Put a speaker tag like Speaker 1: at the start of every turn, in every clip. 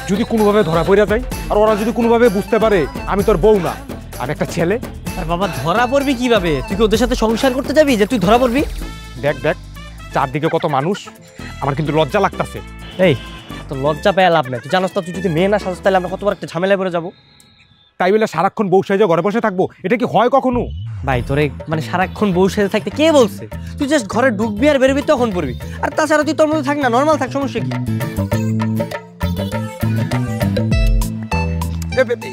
Speaker 1: যদি কোনোভাবে ধরা পড়ে যায় আর ওরা যদি কোনোভাবে বুঝতে পারে আমি তোর বউ না, আমি একটা ছেলে।
Speaker 2: আর বাবা ধরা পড়বি কিভাবে? তুই কি ওদের সাথে সংসার করতে যাবি যে তুই ধরা পড়বি?
Speaker 1: দেখ দেখ চারদিকে কত মানুষ, আমার কিন্তু লজ্জা লাগতেছে।
Speaker 2: এই তো লজ্জা পেয়ে লাভ নাই, তুই জানোস তো তুই যদি মেয়ে না সাজস তাহলে আমরা কতবার একটা ঝামেলায় পড়ে যাবো।
Speaker 1: তাই বলে সারাক্ষণ বউ সাইজে ঘরে বসে থাকবো, এটা কি হয় কখনো?
Speaker 2: ভাই তোরে মানে সারাক্ষণ বউ সাথে থাকতে কে বলছে? তুই জাস্ট ঘরে ঢুকবি আর বেরোবি তখন পড়বি। আর তাছাড়া তুই তোর মধ্যে থাক না, নর্মাল থাক, সমস্যা কি?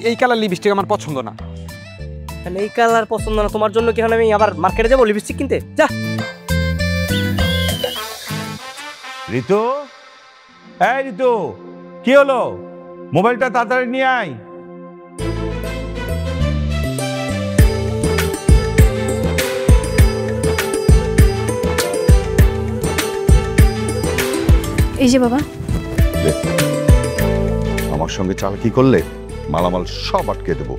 Speaker 1: এই কালার লিপস্টিক আমার পছন্দ না।
Speaker 2: এই কালার পছন্দ না তোমার জন্য কি আমি আবার মার্কেটে যাবো লিপস্টিক কিনতে? যা।
Speaker 3: ঋতু, এই ঋতু, কি হলো? মোবাইলটা তাড়াতাড়ি নিয়ে আয়।
Speaker 4: এই যে বাবা,
Speaker 5: আমার সঙ্গে চালাকি করলে মালামাল সব আটকে দেব।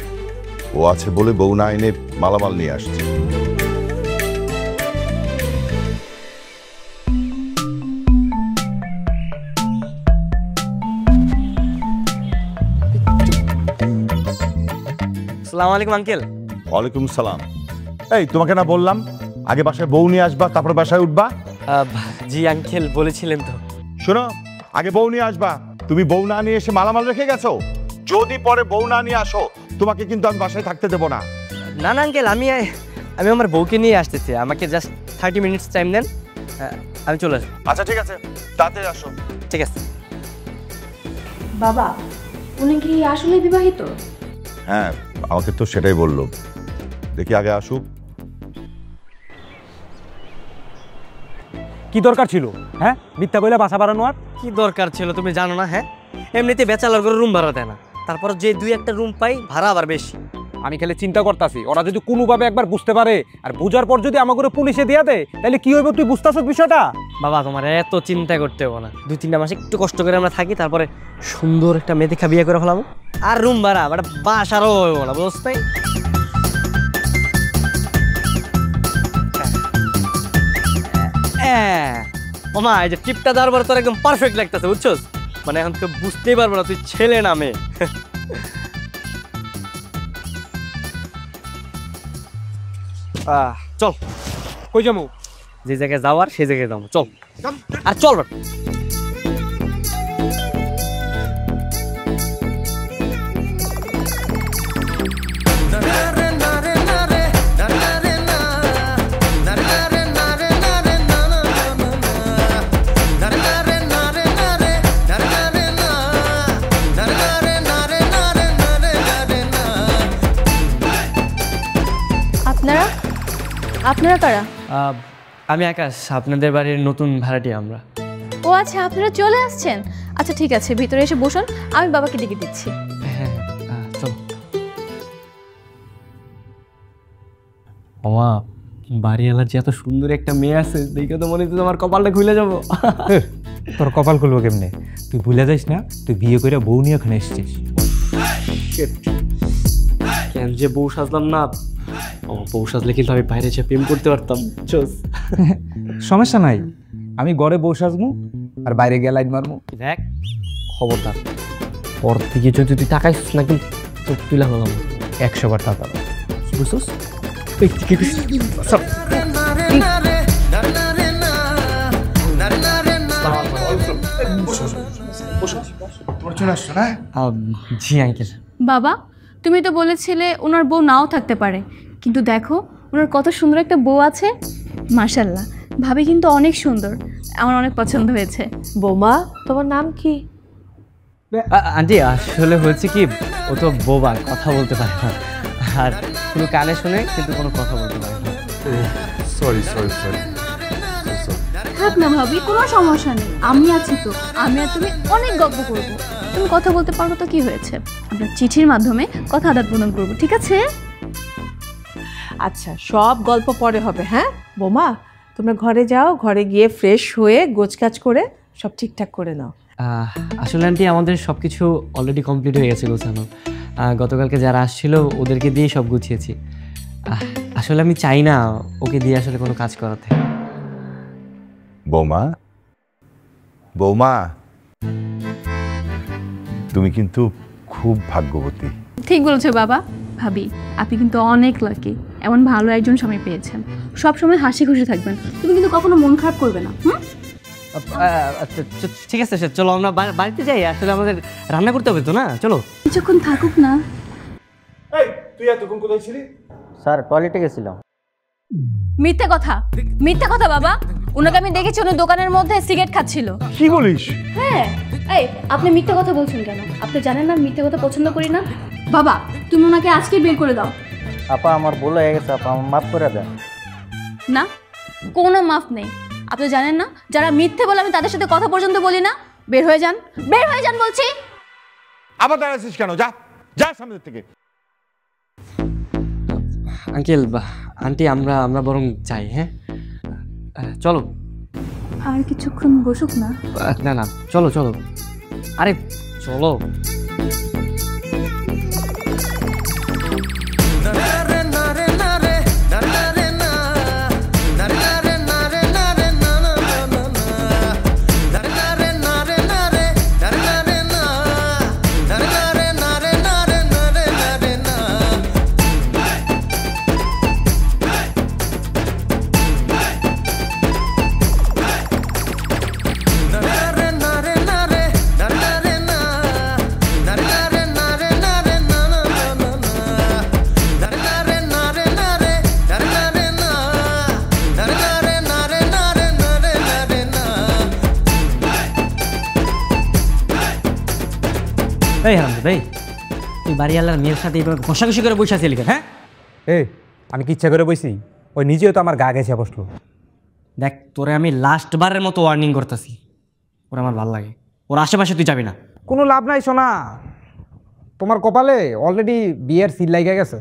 Speaker 5: ও আছে বলে বউ না এনে মালামাল নিয়ে আসছে।
Speaker 2: আসসালামু আলাইকুম আঙ্কেল।
Speaker 3: ওয়ালাইকুম সালাম। এই তোমাকে না বললাম আগে বাসায় বউ নিয়ে আসবা তারপর বাসায় উঠবা?
Speaker 2: জি আঙ্কেল বলেছিলেন তো।
Speaker 3: শোনো, আগে বউ নিয়ে আসবা। তুমি বউ না নিয়ে এসে মালামাল রেখে গেছো। যদি পরে বউ না নিয়ে আসো তোমাকে কিন্তু আমি বাসায় থাকতে দেবো না।
Speaker 2: না না আঙ্কেল, আমি আমার বউকে নিয়ে আসতেছি, আমাকে জাস্ট 30 মিনিটস টাইম দেন, আমি চলে আসবো।
Speaker 3: আচ্ছা ঠিক আছে, তাড়াতাড়ি আসো।
Speaker 2: ঠিক আছে।
Speaker 4: বাবা উনি কি আসলে বিবাহিত?
Speaker 5: হ্যাঁ, আমাকে তো সেটাই বললো। দেখি আগে আসুক।
Speaker 1: কি দরকার ছিল হ্যাঁ মিথ্যা বলে বাসা বাড়ানো? আর
Speaker 2: কি দরকার ছিল তুমি জানো না? হ্যাঁ এমনিতে ব্যাচেলর করে রুম ভাড়া দেয় না, তারপর যে 2-1টা রুম পাই ভাড়া আবার বেশি।
Speaker 1: আমি খালি চিন্তা করতেছি ওরা যদি কোনোভাবে একবার বুঝতে পারে আর বুঝার পর যদি আমাকে পুলিশে দিয়া দেয় তাহলে কি হইব? তুই বুঝতেছ বিষয়টা?
Speaker 2: বাবা তোমার এত চিন্তা করতে হবে না, 2-3টা মাস একটু কষ্ট করে আমরা থাকি, তারপরে সুন্দর একটা মেয়ে দেখা বিয়ে করে ফেলাম। আর রুম ভাড়া মানে বাসারও হইব না, বুঝতেই। ওমা এই যে টিপটা দেওয়ার পরে তোর একদম পারফেক্ট লাগতেছে, বুঝছস? মানে এখন তো বুঝতেই পারবো না তুই ছেলে না মেয়ে। চল
Speaker 1: কই যাবো?
Speaker 2: যে জায়গায় যাওয়ার সেই জায়গায় যাবো, চল। আর চল।
Speaker 4: আপনারা কারা?
Speaker 2: আমি আকাশ, আপনাদের বাড়ির নতুন ভাড়াটি আমরা।
Speaker 4: ও আচ্ছা, আপনারা চলে আসছেন। আচ্ছা ঠিক আছে, ভিতরে এসে বসুন, আমি বাবাকে ডেকে দিচ্ছি।
Speaker 2: হ্যাঁ চলো। ওমা বাড়িওয়ালার যে এত সুন্দর একটা মেয়ে আছে দেখে তো মনে হচ্ছে আমার কপালটা খুলে যাবো।
Speaker 1: তোর কপাল খুলবো কেমনে? তুই ভুলে যাইস না তুই বিয়ে করে বউ নিয়ে ওখানে এসছিস।
Speaker 2: কেন যে বউ সাজলাম না, বউ সাজলে কিন্তু আমি বাইরে এসে প্রেম করতে পারতাম।
Speaker 1: সমস্যা নাই, আমি ঘরে বউ সাজবো আর বাইরে গিয়ে লাইন মারবো।
Speaker 2: দেখ খবরদার পর দিকে যদি তুই তাকাইছিস না কিন্তু চোখ তুলে হলাম
Speaker 1: 100 বার টাকা
Speaker 2: বুঝছিস? জি আঙ্কেল।
Speaker 4: বাবা তুমি তো বলেছিলে ওনার বউ নাও থাকতে পারে, কিন্তু দেখো ওনার কত সুন্দর একটা বউ আছে। মাশাআল্লাহ, ভাবি কিন্তু অনেক সুন্দর, আমার অনেক পছন্দ হয়েছে।
Speaker 6: বৌমা তোমার নাম কি?
Speaker 2: আন্টি আসলে হয়েছে কি, ও তো বোবা, কথা বলতে পারে না, আর শুধু কানে শুনে কিন্তু কোনো কথা বলতে পারে না।
Speaker 5: Sorry sorry sorry.
Speaker 4: থাক না ভাবি, কোনো সমস্যা নেই, আমি আছি তো। আমি আর তুমি অনেক গল্প করব। তুমি কথা বলতে পারো তো কি হয়েছে, আমরা চিঠির মাধ্যমে কথা আদান প্রদান করবো, ঠিক আছে?
Speaker 6: আচ্ছা সব গল্প পরে হবে। হ্যাঁ বৌমা তোমরা ঘরে যাও, ঘরে গিয়ে ফ্রেশ হয়ে গোছকাজ করে সব ঠিকঠাক করে নাও।
Speaker 2: আসলে আন্টি আমাদের সব কিছু অলরেডি কমপ্লিট হয়ে গেছে গোছানো। গতকালকে যারা আসছিল ওদেরকে দিয়ে সব গুছিয়েছি। আসলে আমি চাই না ওকে দিয়ে আসলে কোনো কাজ করাতে।
Speaker 5: বৌমা, বৌমা,
Speaker 3: তুমি কিন্তু খুব ভাগ্যবতী।
Speaker 4: ঠিক বলেছো বাবা। ভাবি, আপনি কিন্তু অনেক লাকি, এমন ভালো একজন স্বামী পেয়েছেন। সব সময় হাসি খুশি থাকবেন, তুমি কিন্তু কখনো মন খারাপ করবে না।
Speaker 2: ঠিক আছে স্যার, চলো আমরা বাড়িতে যাই। আসলে আমাদের রান্না করতে হবে তো, না? চলো
Speaker 4: কিছুক্ষণ থাকুক না।
Speaker 3: এই তুই এতক্ষণ কোথায় ছিলি?
Speaker 2: স্যার, টয়লেটে গেছিলাম।
Speaker 4: মিথ্যা কথা, মিথ্যা কথা বাবা। ওনাকে আমি দেখেছি উনি দোকানের মধ্যে সিগারেট খাচ্ছিল।
Speaker 3: কি বলিস?
Speaker 4: হ্যাঁ। এই, আপনি মিথ্যা কথা বলছেন কেন? আপনি জানেন না মিথ্যা কথা পছন্দ করি না। বাবা, তুমি ওনাকে আজকে বের করে দাও।
Speaker 2: আপা, আমার ভুল হয়ে গেছে, আপা আমার মাফ করে দেন।
Speaker 4: না, কোনো মাফ নেই। আপনি জানেন না যারা মিথ্যে বলে আমি তাদের সাথে কথা পর্যন্ত বলি না। বের হয়ে যান, বের হয়ে যান বলছি।
Speaker 3: আবার দাঁড়াচ্ছিস কেন? যা যা সামনে থেকে।
Speaker 2: আঙ্কেল বা আন্টি, আমরা বরং যাই। হ্যাঁ, চলো।
Speaker 4: আর কিছুক্ষণ বসুক না।
Speaker 2: না না, চলো চলো, আরে চলো। এই হারাম ভাই, তুই বাড়িওয়ালার মেয়ের সাথে এইভাবে ঘষাঘষি করে বসে আছিস কেন? হ্যাঁ,
Speaker 1: আমি কি ইচ্ছা করে বইছি? ওই নিজেও তো আমার গা গেছে বসলো।
Speaker 2: দেখ, তোরে আমি লাস্ট বারের মতো ওয়ার্নিং করতেছি, ওরা আমার ভালো লাগে, ওর আশেপাশে তুই যাবি না।
Speaker 1: কোনো লাভ নাই সোনা, তোমার কপালে অলরেডি বিয়ের সিল লাইগা গেছে।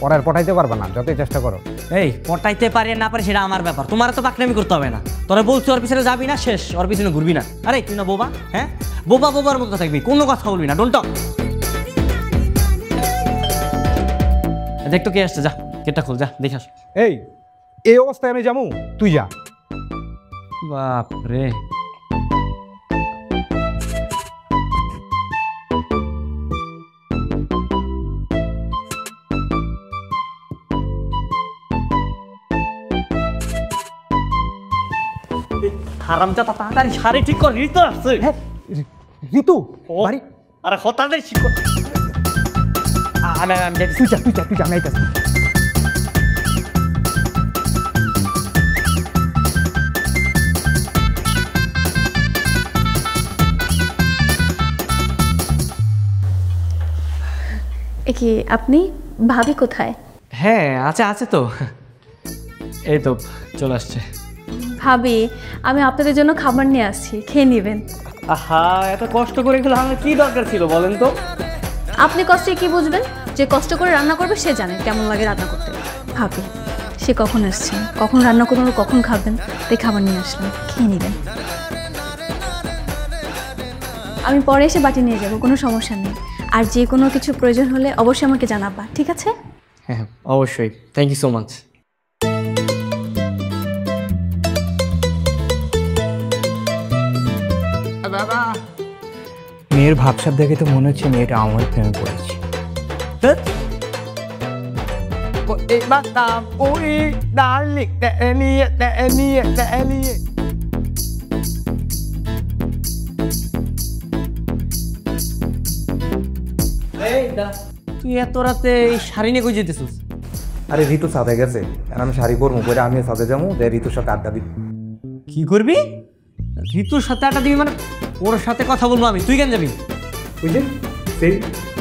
Speaker 1: পড়ার পটাইতে পারবে না যতই চেষ্টা করো।
Speaker 2: এই পটাইতে পারি না পারি সেটা আমার ব্যাপার, তোমার তো পাকনামি করতে হবে না। তোরা বলছি ওর পিছনে যাবি না, শেষ, ওর পিছনে ঘুরবি না। আরে তুই না বোবা? হ্যাঁ, বোবার মতো থাকবি, কোনো কথা বলবি না। Don't talk. দেখ তো কে আসছে, যা গেটটা খোল, যা দেখাস।
Speaker 1: এই অবস্থায় আমি যাবো, তুই যা।
Speaker 2: বাপ রে, হারামজাদা, তাড়াতাড়ি শাড়ি ঠিক কর, ঋতু আসছে।
Speaker 1: ঋতু
Speaker 2: বাড়ি, আরে তাড়াতাড়ি ঠিক কর।
Speaker 1: তুই যা আমি আইতাছি।
Speaker 4: কি আপনি? ভাবি কোথায়?
Speaker 2: হ্যাঁ, আছে তো, এই তো চলে আসছে।
Speaker 4: ভাবি, আমি আপনাদের জন্য খাবার নিয়ে আসছি, খেয়ে নেবেন।
Speaker 2: আহা, এত কষ্ট করে এগুলো আমার কি দরকার ছিল বলেন তো?
Speaker 4: আপনি কষ্টে কি বুঝবেন? যে কষ্ট করে রান্না করবে সে জানে কেমন লাগে রান্না করতে। ভাবি, সে কখন আসছেন, কখন রান্না করবেন, কখন খাবেন, তাই খাবার নিয়ে আসলাম, খেয়ে নেবেন। আমি পরে এসে বাটি নিয়ে যাব, কোনো সমস্যা নেই। আর যে কোনো কিছু প্রয়োজন হলে অবশ্যই আমাকে জানাবা, ঠিক আছে?
Speaker 2: হ্যাঁ অবশ্যই, থ্যাংক ইউ সো মাচ।
Speaker 7: মেয়ের ভাবসাব দেখে তো মনে হচ্ছে মেয়েটা আমার প্রেমে পড়েছে।
Speaker 2: তুই এত রাতে এই শাড়ি নিয়ে কই যেতেছিস?
Speaker 1: আরে ঋতু সাথে গেছে, আর আমি শাড়ি পরবো পরে আমিও সাথে যাবো, যে ঋতুর সাথে আড্ডা দিই।
Speaker 2: কি করবি? ঋতুর সাথে আড্ডা দিবি মানে? ওর সাথে কথা বলবো আমি, তুই কেন যাবি?
Speaker 1: ওই যে সেই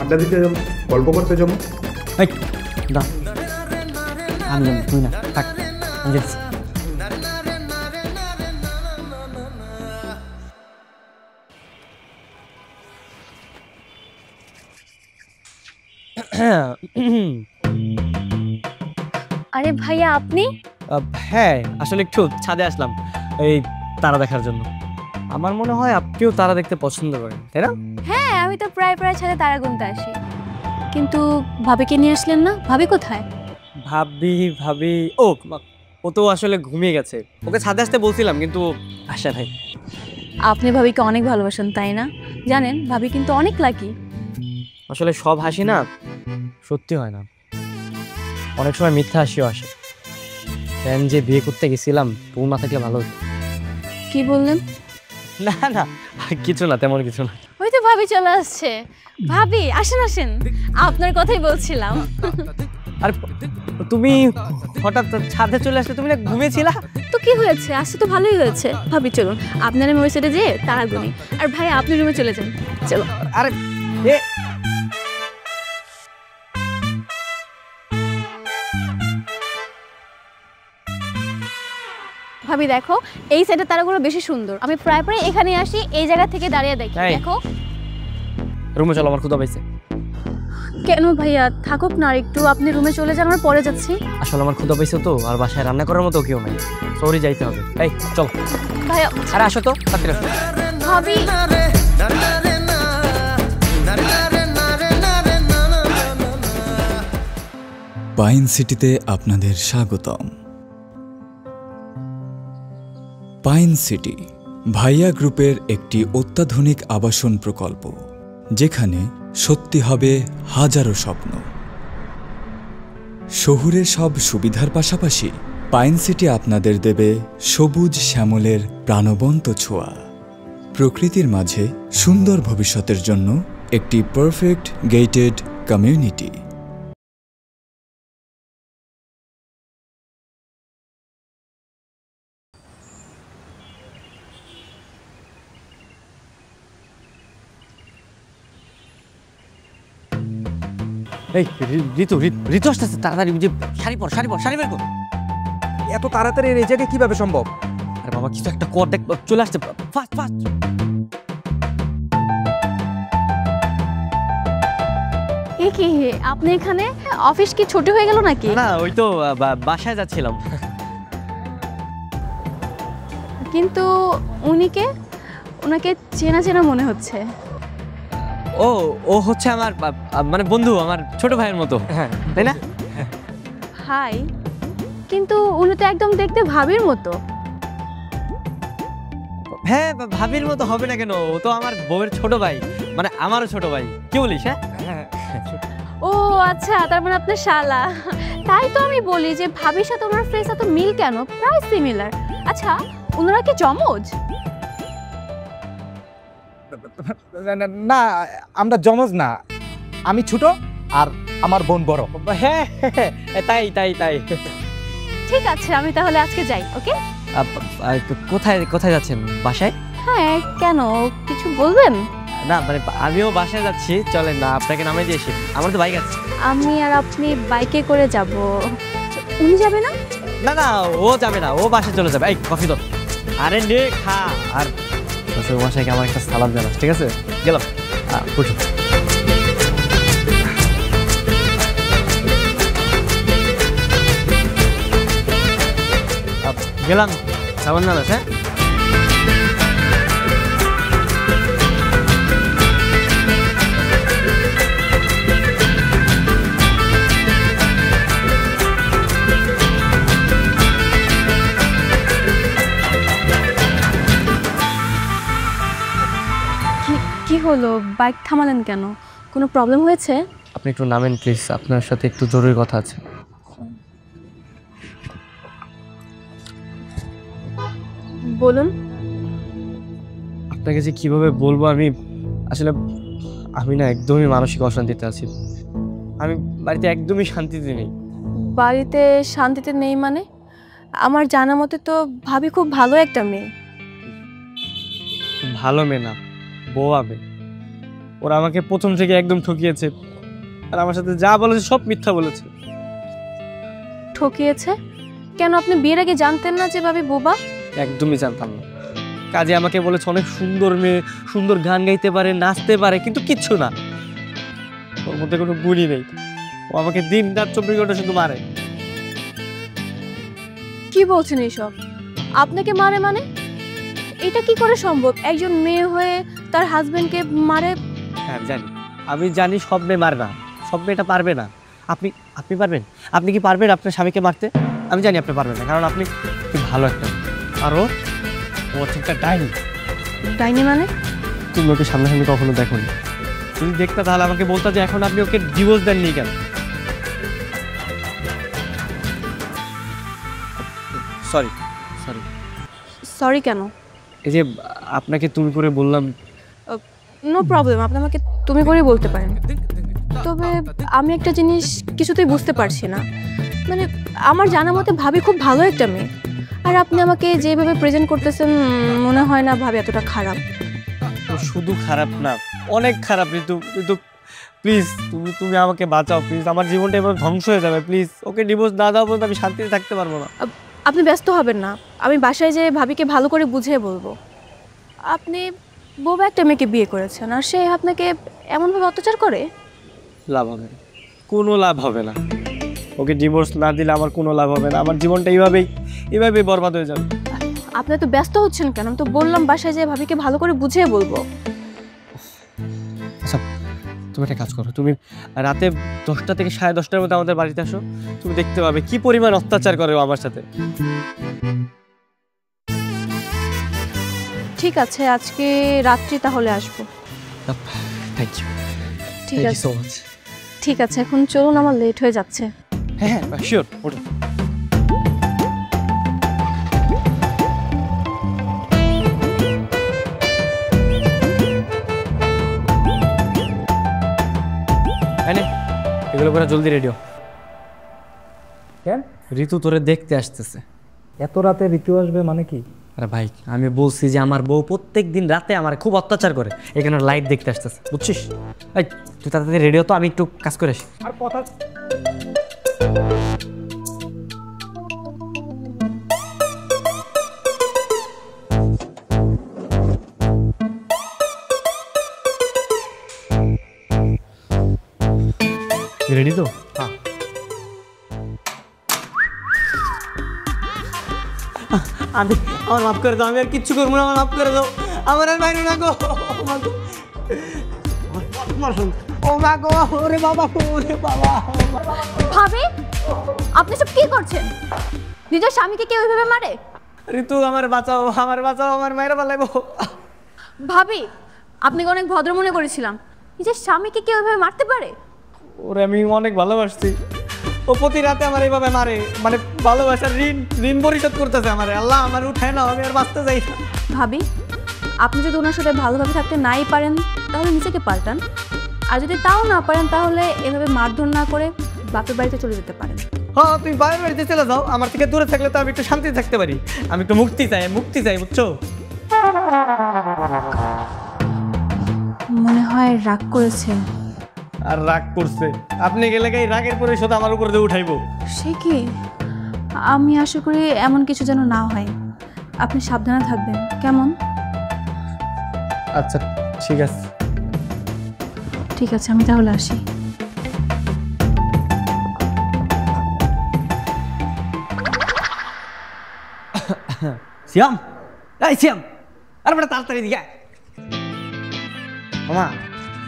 Speaker 1: আড্ডা দিতে যাবো, গল্প করতে যাবো।
Speaker 2: আমি যাবো, তুই না, থাক, আমি যাচ্ছি।
Speaker 4: আরে ভাইয়া, আপনি?
Speaker 2: হ্যাঁ, আসলে একটু ছাদে আসলাম এই তারা দেখার জন্য। আমার মনে হয় আপনিও তারা দেখতে পছন্দ করেন, তাই না?
Speaker 4: হ্যাঁ, আমি তো প্রায় ছাদে তারা গুনতে আসি। কিন্তু ভাবিকে নিয়ে আসলেন না? ভাবি কোথায়?
Speaker 2: ভাবি ও তো আসলে ঘুমিয়ে গেছে। ওকে ছাদে আসতে বলছিলাম কিন্তু আসে নাই।
Speaker 4: আপনি ভাবিকে অনেক ভালোবাসেন তাই না? জানেন ভাবি কিন্তু অনেক লাকি।
Speaker 2: আসলে সব হাসি না সত্যি হয় না, অনেক সময় মিথ্যা হাসিও আসে। ফ্যান যে বিয়ে করতে গেছিলাম তোর না থাকলে ভালো হতো।
Speaker 4: কি বললেন?
Speaker 2: না না কিছু না, তেমন কিছু না।
Speaker 4: ওই তো ভাবি চলে আসছে। ভাবি আসেন আসেন, আপনার কথাই বলছিলাম।
Speaker 2: আর তুমি হঠাৎ ছাদে চলে আসলে, তুমি না ঘুমিয়েছিলা?
Speaker 4: তো কি হয়েছে, আসছে তো ভালোই হয়েছে। ভাবি চলুন আপনার আমি ওই সাইডে যেয়ে তারা গুনি, আর ভাই আপনি রুমে চলে যান। চলো।
Speaker 2: আরে এ
Speaker 4: ভাবি দেখো এই সাইডের তারাগুলো বেশি সুন্দর, আমি প্রায় প্রায় এখানে আসি, এই জায়গা থেকে দাঁড়িয়ে দেখি।
Speaker 2: এই।
Speaker 4: দেখো।
Speaker 2: রুমে চলো, আমার ক্ষুধা পাইছে।
Speaker 4: কেন ভাইয়া, থাকুক না আর একটু, আপনি রুমে চলে যান, আমরা পরে যাচ্ছি।
Speaker 2: আসলে আমার ক্ষুধা পাইছে তো, আর বাসায় রান্না করার মতো কেউ নাই, সরি যাইতে হবে। এই চলো।
Speaker 4: ভাইয়া।
Speaker 2: আরে আসো তো, তাড়াতাড়ি আসো।
Speaker 4: ভাবি।
Speaker 8: পাইন সিটিতে আপনাদের স্বাগতম। পাইন সিটি ভাইয়া গ্রুপের একটি অত্যাধুনিক আবাসন প্রকল্প, যেখানে সত্যি হবে হাজারো স্বপ্ন। শহুরের সব সুবিধার পাশাপাশি পাইন সিটি আপনাদের দেবে সবুজ শ্যামলের প্রাণবন্ত ছোঁয়া, প্রকৃতির মাঝে সুন্দর ভবিষ্যতের জন্য একটি পারফেক্ট গেটেড কমিউনিটি।
Speaker 2: এই ঋতু ঋতু আসতেছে, তাড়াতাড়ি যে শাড়ি পর শাড়ি বের কর।
Speaker 1: এত তাড়াতাড়ি এই জায়গায় কিভাবে সম্ভব?
Speaker 2: আরে বাবা কিছু একটা কর, দেখ চলে আসছে ফাস্ট ফাস্ট।
Speaker 4: এ কি আপনি এখানে? অফিস কি ছোট হয়ে গেল নাকি?
Speaker 2: না ওই তো বাসায় যাচ্ছিলাম।
Speaker 4: কিন্তু ওনাকে চেনা চেনা মনে হচ্ছে।
Speaker 2: ও ও হচ্ছে আমার মানে বন্ধু, আমার ছোট ভাইয়ের মতো। হ্যাঁ তাই না?
Speaker 4: হাই, কিন্তু উনি তো একদম দেখতে ভাবির মতো।
Speaker 2: হ্যাঁ ভাবির মতো হবে না কেন, ও তো আমার বউয়ের ছোট ভাই, মানে আমারও ছোট ভাই। কি বলিস? হ্যাঁ
Speaker 4: ও আচ্ছা, তার মানে আপনার শালা। তাই তো আমি বলি যে ভাবির সাথে ওনার ফেস এত মিল কেন, প্রায় সিমিলার। আচ্ছা ওনারা কি জমজ?
Speaker 1: না, আমরা জমজ না, আমি ছোট আর আমার বোন বড়।
Speaker 2: হ্যাঁ তাই তাই তাই।
Speaker 4: ঠিক আছে, আমি তাহলে আজকে যাই। ওকে।
Speaker 2: কোথায় কোথায় যাচ্ছেন? বাসায়?
Speaker 4: হ্যাঁ কেন, কিছু বলবেন?
Speaker 2: না মানে আমিও বাসায় যাচ্ছি, চলেন না আপনাকে নামে দিয়ে এসে, আমার তো বাইক আছে।
Speaker 4: আমি আর আপনি বাইকে করে যাব, উনি যাবে না?
Speaker 2: না না ও যাবে না, ও বাসায় চলে যাবে। এই কফি তো। আরে নে খা। আর শ্বশুর মশাইকে আমার একটা সালাম জানাস, ঠিক আছে? গেলাম। বুঝুন গেলাম, সালাম জানাস। হ্যাঁ
Speaker 4: কি হলো, বাইক থামালেন কেন? কোনো প্রবলেম হয়েছে?
Speaker 2: আপনি একটু নামেন প্লিজ, আপনার সাথে একটু জরুরি কথা আছে।
Speaker 4: বলুন।
Speaker 2: আপনাকে যে কিভাবে বলবো, আমি আসলে আমি না একদমই মানসিক অশান্তিতে আছি। আমি বাড়িতে একদমই শান্তিতে নেই।
Speaker 4: বাড়িতে শান্তিতে নেই মানে? আমার জানা মতে তো ভাবি খুব ভালো একটা মেয়ে।
Speaker 2: ভালো মেয়ে না, বোয়া মেয়ে। ওরা আমাকে প্রথম থেকে একদম ঠকিয়েছে, আর আমার সাথে যা বলেছে সব মিথ্যা বলেছে।
Speaker 4: ঠকিয়েছে কেন? আপনি বিয়ের আগে জানতেন না যে ভাবি বোবা?
Speaker 2: একদমই জানতাম না। কাজে আমাকে বলেছে অনেক সুন্দর মেয়ে, সুন্দর গান গাইতে পারে, নাচতে পারে, কিন্তু কিচ্ছু না, ওর মধ্যে কোনো গুণই নেই। ও আমাকে দিন রাত 24 ঘন্টা শুধু মারে।
Speaker 4: কি বলছেন এইসব? আপনাকে মারে মানে? এটা কি করে সম্ভব? একজন মেয়ে হয়ে তার হাজবেন্ডকে মারে?
Speaker 2: হ্যাঁ জানি, আমি জানি সব মেয়ে মারে না, সব মেয়েটা পারবে না। আপনি আপনি পারবেন? আপনি কি পারবেন আপনার স্বামীকে মারতে? আমি জানি আপনি পারবেন না, কারণ আপনি খুব ভালো একটা। আরও ও হচ্ছে একটা ডাইনি।
Speaker 4: ডাইনি মানে?
Speaker 2: তুমি ওকে সামনাসামনি কখনো দেখো নি। যদি দেখতা তাহলে আমাকে বলতা যে এখন আপনি ওকে ডিভোর্স দেননি কেন। সরি সরি
Speaker 4: সরি কেন?
Speaker 2: এই যে আপনাকে তুমি করে বললাম।
Speaker 4: নো প্রবলেম, আপনি আমাকে তুমি করেই বলতে পারেন। তবে আমি একটা জিনিস কিছুতেই বুঝতে পারছি না, মানে আমার জানা মতে ভাবি খুব ভালো একটা মেয়ে, আর আপনি আমাকে যেভাবে প্রেজেন্ট করতেছেন মনে হয় না ভাবি এতটা খারাপ।
Speaker 2: শুধু খারাপ না, অনেক খারাপ ঋতু। ঋতু প্লিজ তুমি আমাকে বাঁচাও প্লিজ, আমার জীবনটা এবার ধ্বংস হয়ে যাবে প্লিজ। ওকে ডিভোর্স না দেওয়া পর্যন্ত আমি শান্তিতে থাকতে পারবো না।
Speaker 4: আপনি ব্যস্ত হবেন না, আমি বাসায় যেয়ে ভাবিকে ভালো করে বুঝিয়ে বলবো। আপনি বউ একটা মেয়েকে বিয়ে করেছেন আর সে আপনাকে এমনভাবে অত্যাচার করে।
Speaker 2: লাভ হবে না, কোনো লাভ হবে না। ওকে ডিভোর্স না দিলে আমার কোনো লাভ হবে না, আমার জীবনটা এইভাবেই বরবাদ হয়ে যাবে।
Speaker 4: আপনি তো ব্যস্ত হচ্ছেন কেন? আমি তো বললাম বাসায় যেয়ে ভাবিকে ভালো করে বুঝিয়ে বলবো।
Speaker 2: আচ্ছা তুমি একটা কাজ করো, তুমি রাতে 10টা থেকে 10:30টার মধ্যে আমাদের বাড়িতে আসো। তুমি দেখতে পাবে কি পরিমাণ অত্যাচার করে ও আমার সাথে।
Speaker 4: ঠিক আছে, আজকে রাত্রি তাহলে আসবো।
Speaker 2: থ্যাংক ইউ,
Speaker 4: ঠিক আছে
Speaker 2: সো মাচ।
Speaker 4: ঠিক আছে, এখন চলুন, আমার লেট হয়ে যাচ্ছে।
Speaker 2: হ্যাঁ শিওর, ওঠো। এগুলো করে জলদি রেডিও।
Speaker 7: কেন?
Speaker 2: ঋতু তোরে দেখতে আসতেছে।
Speaker 7: এত রাতে ঋতু আসবে মানে কি?
Speaker 2: আরে ভাই আমি বলছি যে আমার বউ প্রত্যেক দিন রাতে আমার খুব অত্যাচার করে, এখানে লাইট দেখতে আসতেছে, বুঝছিস? এই তুই তাড়াতাড়ি রেডিও, তো আমি একটু কাজ করে আসি।
Speaker 7: আর কথা
Speaker 2: রেডি তো?
Speaker 7: হ্যাঁ।
Speaker 2: আমার মাফ করে দাও, আমি আর কিচ্ছু করবো না, আমার মাফ করে দাও, আমার আর বাইরে না গো। ও মা গো, ওরে বাবা, ওরে বাবা।
Speaker 4: ভাবি আপনি সব কি করছেন? নিজের স্বামীকে কেউ ওইভাবে মারে?
Speaker 2: ঋতু আমার বাঁচাও, আমার মায়েরা পালাইবো।
Speaker 4: ভাবি আপনাকে অনেক ভদ্র মনে করেছিলাম, নিজের স্বামীকে কেউ ওইভাবে মারতে পারে?
Speaker 2: ওরে আমি অনেক ভালোবাসছি, ও প্রতি রাতে আমার এইভাবে মারে, মানে ভালোবাসার ঋণ পরিশোধ করতেছে আমারে। আল্লাহ আমার উঠায় না, আমি আর বাঁচতে চাই না।
Speaker 4: ভাবি আপনি যদি ওনার সাথে ভালোভাবে থাকতে নাই পারেন তাহলে নিজেকে পাল্টান, আর যদি তাও না পারেন তাহলে এভাবে মারধর না করে বাপের বাড়িতে চলে যেতে পারেন।
Speaker 2: হ্যাঁ তুমি বাইরের বাড়িতে চলে যাও, আমার থেকে দূরে থাকলে তো আমি একটু শান্তিতে থাকতে পারি। আমি একটু মুক্তি চাই বুঝছো?
Speaker 4: মনে হয় রাগ করেছেন।
Speaker 2: আর রাগ করছে, আপনি গেলে এই রাগের পরিশোধ আমার উপর দিয়ে উঠাইবো।
Speaker 4: সে কি? আমি আশা করি এমন কিছু যেন না হয়, আপনি সাবধানে থাকবেন কেমন?
Speaker 2: আচ্ছা ঠিক আছে।
Speaker 4: ঠিক আছে, আমি তাহলে আসি।
Speaker 2: সিয়াম, এই সিয়াম, আরে বেটা তাড়াতাড়ি দিকে আয়। মামা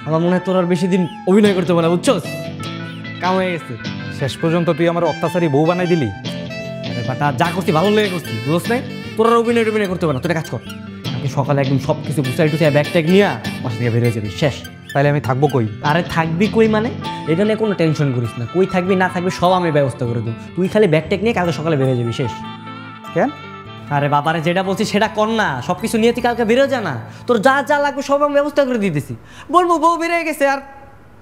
Speaker 2: আমার মনে হয় তোর আর বেশি দিন অভিনয় করতে হবে না, বুঝছস? কাম হয়ে গেছে।
Speaker 1: শেষ পর্যন্ত তুই আমার অত্যাচারী বউ বানাই দিলি।
Speaker 2: আরে বাটা যা করছি ভালো লেগে করছি, বুঝছ নাই? তোর আর অভিনয় করতে হবে না, তোর কাজ কর। আমি সকালে একদম সব কিছু গুছাই টুছাই ব্যাগ ট্যাগ নিয়ে বাসা থেকে বেরিয়ে যাবি, শেষ।
Speaker 1: তাহলে আমি থাকবো কই?
Speaker 2: আরে থাকবি কই মানে? এটা নিয়ে কোনো টেনশন করিস না, কই থাকবি না থাকবি সব আমি ব্যবস্থা করে দেবো। তুই খালি ব্যাগ ট্যাগ নিয়ে কালকে সকালে বেরিয়ে যাবি, শেষ।
Speaker 1: কেন?
Speaker 2: আরে বাবারে যেটা বলছি সেটা কর না, সব কিছু নিয়ে তুই কালকে বেরো যা না। তোর যা যা লাগবে সব আমি ব্যবস্থা করে দিতেছি। বলবো বউ বেরিয়ে গেছে, আর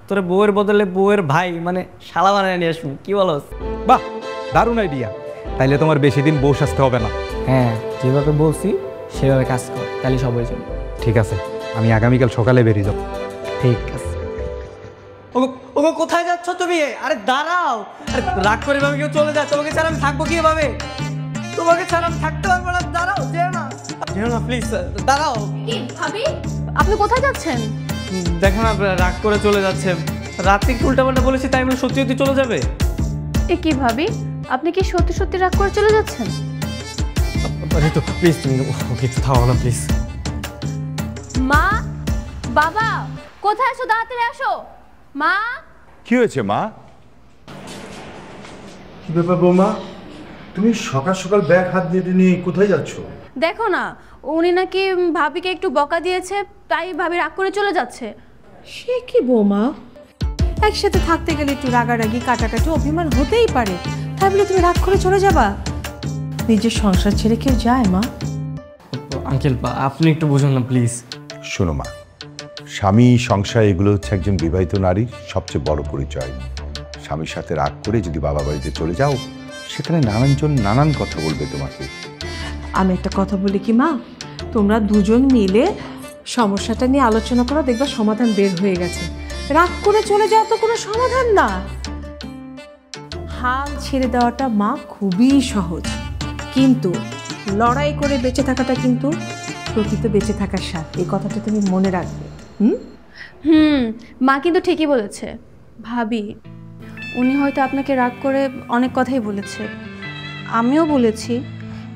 Speaker 2: তোর বউয়ের বদলে বউয়ের ভাই মানে শালা বানায় নিয়ে আসবো, কি বলস?
Speaker 1: বাহ, দারুণ আইডিয়া। তাইলে তোমার বেশি দিন বউ সাজতে হবে না।
Speaker 2: হ্যাঁ যেভাবে বলছি সেভাবে কাজ কর, তাহলে সব হয়ে যাবে।
Speaker 1: ঠিক আছে, আমি আগামীকাল সকালে বেরিয়ে যাব।
Speaker 2: ঠিক আছে। ওগো কোথায় যাচ্ছ তুমি? আরে দাঁড়াও, আরে রাগ করে ভাবে কেউ চলে যায়, তোমাকে ছাড়া আমি থাকবো কিভাবে? তোমাকে ছাড়া আমি থাকতে পারবো না। দাঁড়াও, যেও না প্লিজ, দাঁড়াও।
Speaker 4: ভাবি আপনি কোথায় যাচ্ছেন?
Speaker 2: দেখো না রাগ করে চলে যাচ্ছে, রাতে উল্টাপাল্টা বলেছি তাই বলে সত্যি সত্যি চলে যাবে?
Speaker 4: এ কি ভাবি, আপনি কি সত্যি সত্যি রাগ করে চলে যাচ্ছেন?
Speaker 2: তো প্লিজ তুমি ওকে একটু থামাও না প্লিজ।
Speaker 4: মা, বাবা কোথায় আছো? তাড়াতাড়ি আসো। মা।
Speaker 3: কি হয়েছে মা?
Speaker 9: কি ব্যাপার বৌমা, তুমি সকাল সকাল ব্যাগ হাত দিয়ে নিয়ে কোথায় যাচ্ছ?
Speaker 4: দেখো না, উনি নাকি ভাবিকে একটু বকা দিয়েছে, তাই ভাবি রাগ করে চলে যাচ্ছে।
Speaker 6: সে কি বৌমা, একসাথে থাকতে গেলে একটু রাগারাগি কাটাকাটি অভিমান হতেই পারে, তাই বলে তুমি রাগ করে চলে যাবা? নিজের সংসার ছেড়ে কেউ যায় মা?
Speaker 2: আঙ্কেল আপনি একটু বুঝুন না প্লিজ।
Speaker 5: শোনো মা, স্বামী সংসার এগুলো হচ্ছে একজন বিবাহিত নারীর সবচেয়ে বড় পরিচয়। স্বামীর সাথে রাগ করে যদি বাবা বাড়িতে চলে যাও, সেখানে নানানজন নানান কথা বলবে তোমাকে।
Speaker 6: আমি একটা কথা বলি কি মা, তোমরা দুজন মিলে সমস্যাটা নিয়ে আলোচনা করো, দেখবা সমাধান বের হয়ে গেছে। রাগ করে চলে যাওয়া তো কোনো সমাধান না। হাল ছেড়ে দেওয়াটা মা খুবই সহজ, কিন্তু লড়াই করে বেঁচে থাকাটা কিন্তু প্রকৃত বেঁচে থাকার স্বাদ। এই কথাটা তুমি মনে রাখবে।
Speaker 4: মা কিন্তু ঠিকই বলেছে। ভাবি, উনি হয়তো আপনাকে রাগ করে অনেক কথাই বলেছে, আমিও বলেছি,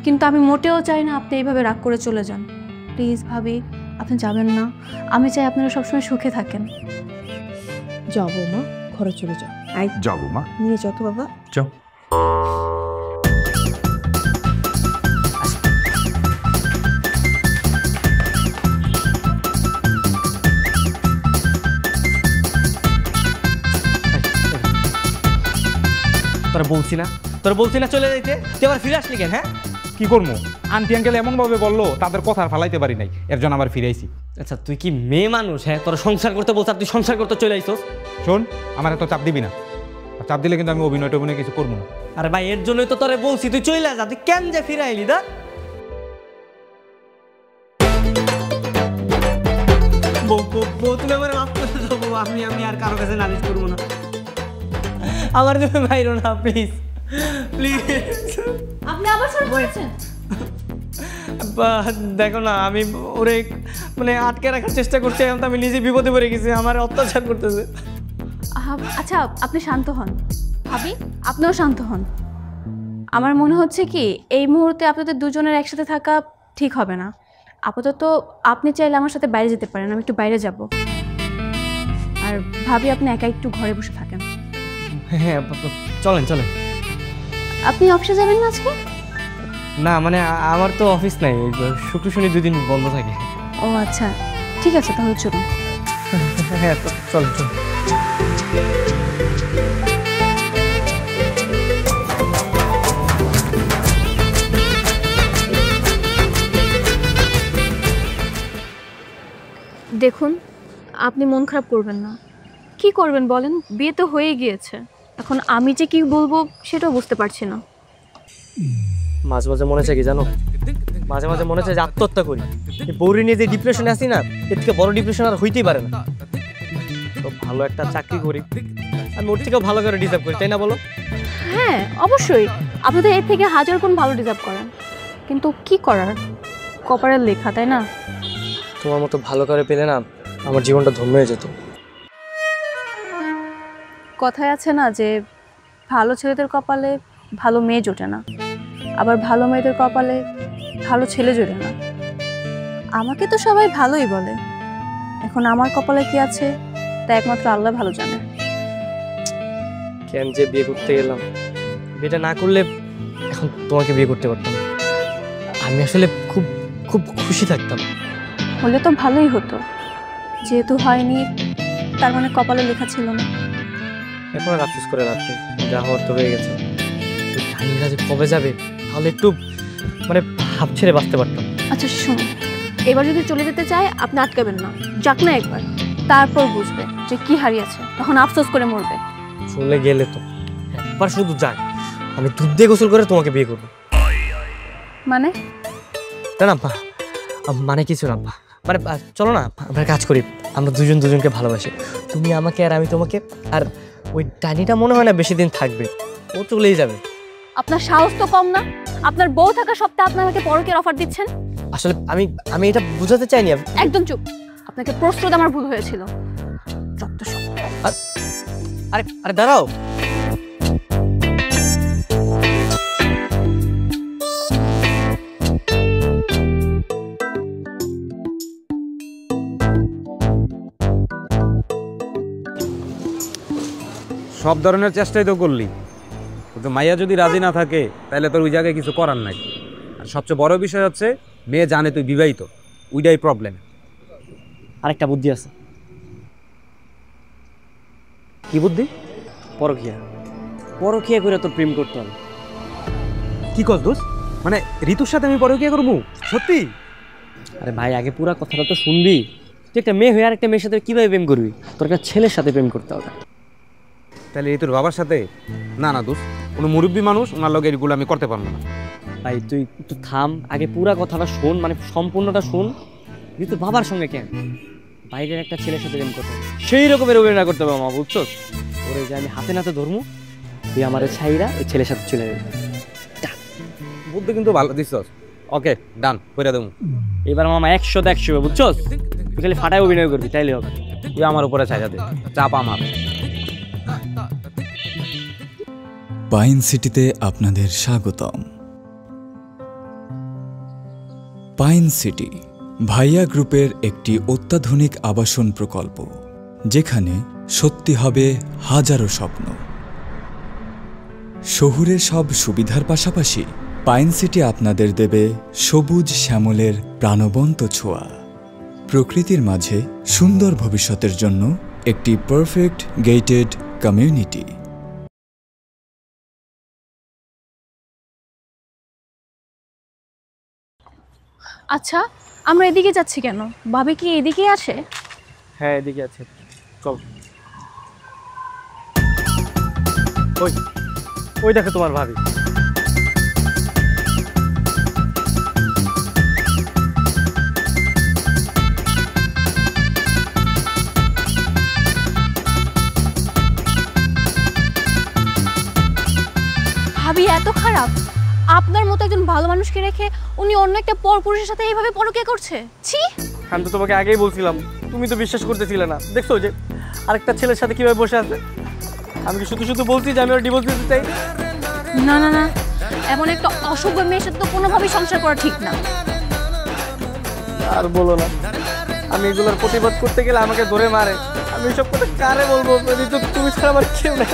Speaker 4: কিন্তু আমি মোটেও চাই না আপনি এইভাবে রাগ করে চলে যান। প্লিজ ভাবি, আপনি যাবেন না। আমি চাই আপনারা সবসময় সুখে থাকেন।
Speaker 6: যাবো মা, ঘরে চলে যাও।
Speaker 5: যাবো মা,
Speaker 6: নিয়ে যাও তো বাবা।
Speaker 5: যাও।
Speaker 2: তোরা বলছি না চলে যাইতে, তুই আবার ফিরে আসলি কেন? হ্যাঁ
Speaker 1: কি করবো, আন্টি আঙ্কেল এমনভাবে বললো, তাদের কথা আর ফালাইতে পারি নাই, এর জন্য আবার ফিরে আইছি।
Speaker 2: আচ্ছা তুই কি মেয়ে মানুষ? হ্যাঁ, তোরা সংসার করতে বলছ, তুই সংসার করতে চলে আইছস।
Speaker 1: শোন, আমার এত চাপ দিবি না, চাপ দিলে কিন্তু আমি অভিনয় টভিনয় কিছু করবো না।
Speaker 2: আরে ভাই, এর জন্যই তো তোরে বলছি তুই চলে যা, তুই কেন যে ফিরে আইলি? দা তুমি আমার মাফ করে দেবো, আমি আর কারো কাছে নালিশ করবো না। আমার তুমি বাইরো না প্লিজ, প্লিজ।
Speaker 4: আপনি আবার শুরু করেছেন?
Speaker 2: দেখো না, আমি ওরে মানে আটকে রাখার চেষ্টা করছি, এখন তো আমি নিজে বিপদে পড়ে গেছি, আমার অত্যাচার করতেছে।
Speaker 4: আচ্ছা, আপনি শান্ত হন। ভাবি, আপনিও শান্ত হন। আমার মনে হচ্ছে কি, এই মুহূর্তে আপনাদের দুজনের একসাথে থাকা ঠিক হবে না। আপাতত আপনি চাইলে আমার সাথে বাইরে যেতে পারেন, আমি একটু বাইরে যাব। আর ভাবি, আপনি একা একটু ঘরে বসে থাকেন।
Speaker 2: হ্যাঁ চলেন চলেন।
Speaker 4: আপনি অফিসে যাবেন না আজকে?
Speaker 2: না মানে আমার তো অফিস নাই, শুক্র শনি 2 দিন বন্ধ থাকে।
Speaker 4: ও আচ্ছা, ঠিক আছে, তাহলে চলুন।
Speaker 2: হ্যাঁ চলেন চলেন।
Speaker 4: দেখুন, আপনি মন খারাপ করবেন না। কি করবেন বলেন, বিয়ে তো হয়ে গিয়েছে। এখন আমি যে কি বলবো সেটাও বুঝতে পারছি না।
Speaker 2: মাঝে মাঝে মনে চাই কি জানো, মাঝে মাঝে মনে চাই যে আত্মহত্যা করি। এই বউরি নিয়ে যে ডিপ্রেশনে আসি না, এর থেকে বড় ডিপ্রেশন আর হইতেই পারে না। তো ভালো একটা চাকরি করি, আমি ওর থেকেও ভালো করে ডিজার্ভ করি, তাই না বলো?
Speaker 4: হ্যাঁ অবশ্যই, আপনি তো এর থেকে 1000 গুণ ভালো ডিজার্ভ করেন, কিন্তু কি করার, কপালের লেখা, তাই না?
Speaker 2: তোমার মতো ভালো করে পেলে না আমার জীবনটা ধন্য হয়ে যেত।
Speaker 4: কথায় আছে না যে ভালো ছেলেদের কপালে ভালো মেয়ে জোটে না, আবার ভালো মেয়েদের কপালে ভালো ছেলে জোটে না। আমাকে তো সবাই ভালোই বলে, এখন আমার কপালে কি আছে তা একমাত্র আল্লাহ ভালো জানে।
Speaker 2: কেন যে বিয়ে করতে গেলাম, বিয়েটা না করলে এখন তোমাকে বিয়ে করতে পারতাম। আমি আসলে খুব খুব খুশি থাকতাম।
Speaker 4: হলে তো ভালোই হতো, যেহেতু হয়নি তার মানে কপালে লেখা ছিল না।
Speaker 2: এখন আর আফসোস করে লাভ নেই, যা হওয়ার তো হয়ে গেছে। জানিনা যে কবে যাবে, তাহলে একটু মানে ভাব ছেড়ে বাঁচতে পারতাম।
Speaker 4: আচ্ছা শুনুন, এবার যদি চলে যেতে চায় আপনি আটকাবেন না, যাক না একবার, তারপর বুঝবে যে কি হারিয়েছে, তখন আফসোস করে মরবে।
Speaker 2: চলে গেলে তো একবার শুধু যাক, আমি দুধ দিয়ে গোসল করে তোমাকে বিয়ে করবো।
Speaker 4: মানে?
Speaker 2: না মানে কিছু না, মানে চলো না আমরা কাজ করি, আমরা দুজন দুজনকে ভালোবাসি, তুমি আমাকে আর আমি তোমাকে। আর ওই ডানিটা মনে হয় না বেশি দিন থাকবে, ও চলেই যাবে।
Speaker 4: আপনার সাহস তো কম না, আপনার বউ থাকা সত্ত্বেও আপনি আমাকে পরকের অফার দিচ্ছেন।
Speaker 2: আসলে আমি এটা বোঝাতে চাইনি।
Speaker 4: একদম চুপ, আপনাকে প্রশ্রয় আমার ভুল হয়েছিল।
Speaker 2: আরে আরে দাঁড়াও,
Speaker 1: সব ধরনের চেষ্টাই তো করলি, কিন্তু মাইয়া যদি রাজি না থাকে তাহলে তোর ওই জায়গায় কিছু করার নাই। আর সবচেয়ে বড় বিষয় হচ্ছে মেয়ে জানে তুই বিবাহিত, ওইটাই প্রবলেম।
Speaker 2: আরেকটা বুদ্ধি আছে।
Speaker 1: কি বুদ্ধি?
Speaker 2: পরকিয়া। পরকিয়া করে তোর প্রেম করতে হবে।
Speaker 1: কি কর দোষ? মানে ঋতুর সাথে আমি পরকিয়া করবো? সত্যি?
Speaker 2: আরে ভাই, আগে পুরা কথাটা তো শুনবি। তুই একটা মেয়ে হয়ে আর একটা মেয়ের সাথে কিভাবে প্রেম করবি? তোর একটা ছেলের সাথে প্রেম করতে হবে।
Speaker 1: তাহলে ঋতুর বাবার সাথে? না না দোষ, কোনো মুরব্বী মানুষ, ওনার লগে এগুলো আমি করতে পারবো না।
Speaker 2: ভাই তুই একটু থাম, আগে পুরা কথাটা শোন, মানে সম্পূর্ণটা শোন। তোর বাবার সঙ্গে কেন, বাইরের একটা ছেলের সাথে প্রেম করতে হবে, সেই রকমের অভিনয় করতে হবে আমার, বুঝছো? ওরে যে আমি হাতে নাতে ধরমু, তুই আমার ছাইরা ওই ছেলের সাথে চলে যাবি।
Speaker 1: বুদ্ধি কিন্তু ভালো দিছস। ওকে, ডান, কইরা দেবো।
Speaker 2: এবার মামা 100-100, বুঝছো? তুই খালি ফাটায় অভিনয় করবি, তাইলে হবে।
Speaker 1: তুই আমার উপরে ছাইরা দে, চাপ আমার।
Speaker 8: পাইন সিটিতে আপনাদের স্বাগতম। পাইন সিটি ভাইয়া গ্রুপের একটি অত্যাধুনিক আবাসন প্রকল্প, যেখানে সত্যি হবে হাজারো স্বপ্ন। শহুরের সব সুবিধার পাশাপাশি পাইন সিটি আপনাদের দেবে সবুজ শ্যামলের প্রাণবন্ত ছোঁয়া। প্রকৃতির মাঝে সুন্দর ভবিষ্যতের জন্য একটি পারফেক্ট গেটেড কমিউনিটি।
Speaker 4: আচ্ছা, আমরা এদিকে যাচ্ছি কেন? ভাবি কি এদিকে আসে?
Speaker 2: হ্যাঁ, এদিকে আছে, চল। ওই ওই দেখো তোমার ভাবি।
Speaker 4: ভাবি এত খারাপ? আপনার মতো একজন ভালো মানুষকে রেখে উনি অন্য একটা পরপুরুষের সাথে এইভাবে পরকিয়া করছে? ছি!
Speaker 2: আমি তো তোমাকে আগেই বলছিলাম, তুমি তো বিশ্বাস করতেছিলে না। দেখছো যে আরেকটা ছেলের সাথে কিভাবে বসে আছে। আমি কি শুধু শুধু বলছি যে আমি ওর ডিভোর্স দিতে চাই?
Speaker 4: না না না, এমন একটা অসভ্য মেয়ের সাথে তো কোনোভাবেই সংসার করা ঠিক না।
Speaker 2: আর বলো না, আমি এগুলোর প্রতিবাদ করতে গেলে আমাকে ধরে মারে। আমি এসব কথা কারে বলবো? তুমি ছাড়া আমার কেউ নাই।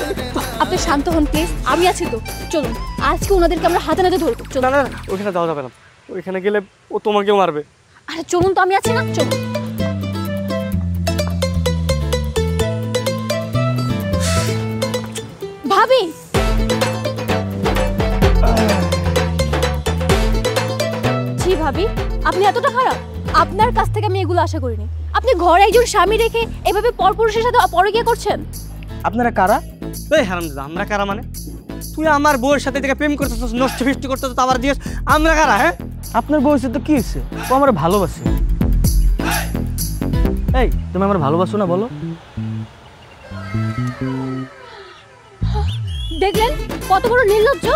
Speaker 4: আপনি শান্ত হন প্লিজ, আমি আছি তো। চলুন, আজকে ওনাদেরকে আমরা হাতে নাতে ধরবো।
Speaker 2: না না, ওইখানে যাওয়া যাবে না। ওইখানে গেলে ও তোমাকেও মারবে।
Speaker 4: আরে চলুন তো, আমি আছি না, চলুন। ভাবি, জি ভাবি, আপনি এতটা খারাপ? আপনার কাছ থেকে আমি এগুলো আশা করিনি। আপনি ঘরে একজন স্বামী রেখে এভাবে পরপুরুষের সাথে পরকিয়া করছেন।
Speaker 2: আপনারা কারা? এই হারামজাদা, আমরা কারা মানে? তুই আমার বউয়ের সাথে থেকে প্রেম করতেছিস, নষ্ট ফিষ্টি করতেছিস, আবার দিয়েছ। আমরা কারা? হ্যাঁ, আপনার বউয়ের সাথে তো কি হয়েছে? ও আমার ভালোবাসে। এই, তুমি আমার ভালোবাসো না বলো?
Speaker 4: দেখলেন কত বড় নির্লজ্জ।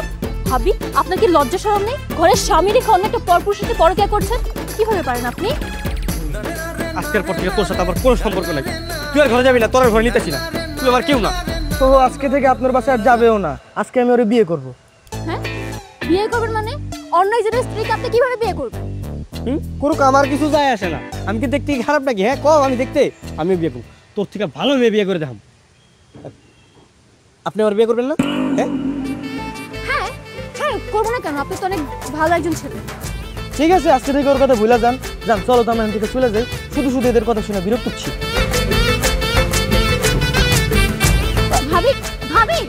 Speaker 4: ভাবি, আপনার কি লজ্জা শরম নেই? ঘরের স্বামী রেখে অন্য একটা পরপুরুষের সাথে পরকিয়া করছেন? কিভাবে পারেন আপনি?
Speaker 2: আজকের পর থেকে তোর সাথে আমার কোনো সম্পর্ক নাই। তুই আর ঘরে যাবি না, তোর আর ঘরে নিতেছি না। তুই আমার কেউ না।
Speaker 9: তো আজকে থেকে আপনার বাসায় আর যাবেও না। আজকে আমি ওরে বিয়ে করব।
Speaker 4: হ্যাঁ, বিয়ে করবেন মানে? অন্য একজনের স্ত্রীকে আপনি কিভাবে বিয়ে করবেন?
Speaker 2: করুক, আমার কিছু যায় আসে না। আমি কি দেখতে খারাপ নাকি? হ্যাঁ, কম আমি দেখতে। আমি বিয়ে করব, তোর থেকে ভালো মেয়ে বিয়ে করে দেখাম। আপনি আমার বিয়ে করবেন না? হ্যাঁ
Speaker 4: হ্যাঁ হ্যাঁ, করবো না কেন? আপনি তো অনেক ভালো একজন ছেলে।
Speaker 9: ঠিক আছে, আজকে থেকে ওর কথা ভুলে যান। যান, চলো তো আমরা এখান থেকে চলে যাই। শুধু শুধু এদের কথা শুনে বিরক্ত হচ্ছি।
Speaker 4: ভাবি, ভাবি,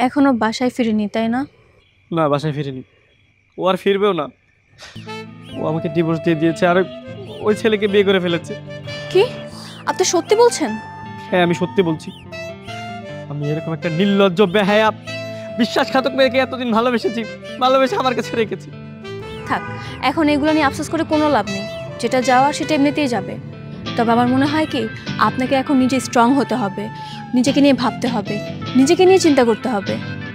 Speaker 4: এখনো বাসায় ফিরিনি তাই না?
Speaker 2: না, বাসায় ফিরিনি। ও আর ফিরবেও না। ও আমাকে ডিভোর্স দিয়ে দিয়েছে আর ওই ছেলেকে বিয়ে করে ফেলেছে।
Speaker 4: কি আপনি সত্যি বলছেন?
Speaker 2: হ্যাঁ, আমি সত্যি বলছি। আমি এরকম একটা নির্লজ্জ, বেহায়া, বিশ্বাসঘাতক মেয়েকে এতদিন ভালোবেসেছি, ভালোবেসে আমার কাছে রেখেছি।
Speaker 4: থাক, এখন এগুলো নিয়ে আফসোস করে কোনো লাভ নেই। যেটা যাওয়ার সেটা এমনিতেই যাবে। তবে আমার মনে হয় কি, আপনাকে এখন নিজে স্ট্রং হতে হবে, নিজেকে নিয়ে ভাবতে হবে, নিজেকে নিয়ে চিন্তা করতে হবে।